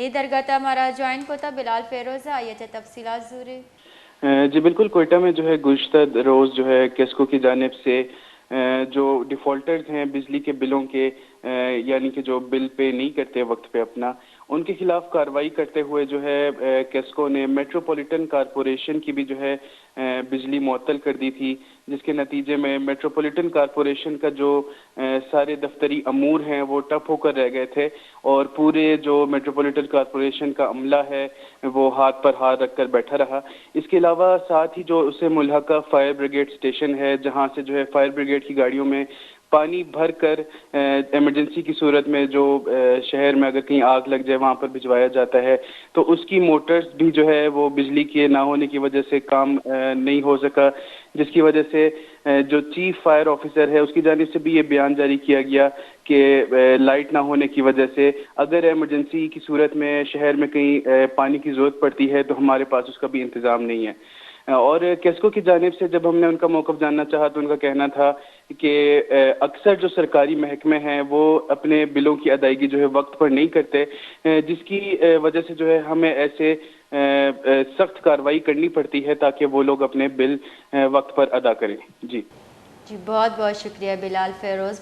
یہ درگاہ ہمارا جوائن کو تھا بلال فیروز آئیے تھے تفصیلات ضروری. جی بالکل، کوئٹہ میں جو ہے گزشتہ روز جو ہے کیسکو کی جانب سے جو ڈیفالٹرز ہیں بجلی کے بلوں کے، یعنی کہ جو بل پے نہیں کرتے وقت پہ اپنا، ان کے خلاف کارروائی کرتے ہوئے جو ہے کیسکو نے میٹروپولیٹن کارپوریشن کی بھی جو ہے بجلی معطل کر دی تھی، جس کے نتیجے میں میٹروپولیٹن کارپوریشن کا جو سارے دفتری امور ہیں وہ ٹپ ہو کر رہ گئے تھے، اور پورے جو میٹروپولیٹن کارپوریشن کا عملہ ہے وہ ہاتھ پر ہاتھ رکھ کر بیٹھا رہا. اس کے علاوہ ساتھ ہی جو اسے ملحقہ فائر بریگیڈ اسٹیشن ہے، جہاں سے جو ہے فائر بریگیڈ کی گاڑیوں میں پانی بھر کر ایمرجنسی کی صورت میں جو شہر میں اگر کہیں آگ لگ جائے وہاں پر بھجوایا جاتا ہے، تو اس کی موٹرز بھی جو ہے وہ بجلی کے نہ ہونے کی وجہ سے کام نہیں ہو سکا، جس کی وجہ سے جو چیف فائر آفیسر ہے اس کی جانب سے بھی یہ بیان جاری کیا گیا کہ لائٹ نہ ہونے کی وجہ سے اگر ایمرجنسی کی صورت میں شہر میں کہیں پانی کی ضرورت پڑتی ہے تو ہمارے پاس اس کا بھی انتظام نہیں ہے. اور کیسکو کی جانب سے جب ہم نے ان کا موقف جاننا چاہا تو ان کا کہنا تھا کہ اکثر جو سرکاری محکمے ہیں وہ اپنے بلوں کی ادائیگی جو ہے وقت پر نہیں کرتے، جس کی وجہ سے جو ہے ہمیں ایسے سخت کارروائی کرنی پڑتی ہے تاکہ وہ لوگ اپنے بل وقت پر ادا کریں. جی بہت بہت شکریہ بلال فیروز.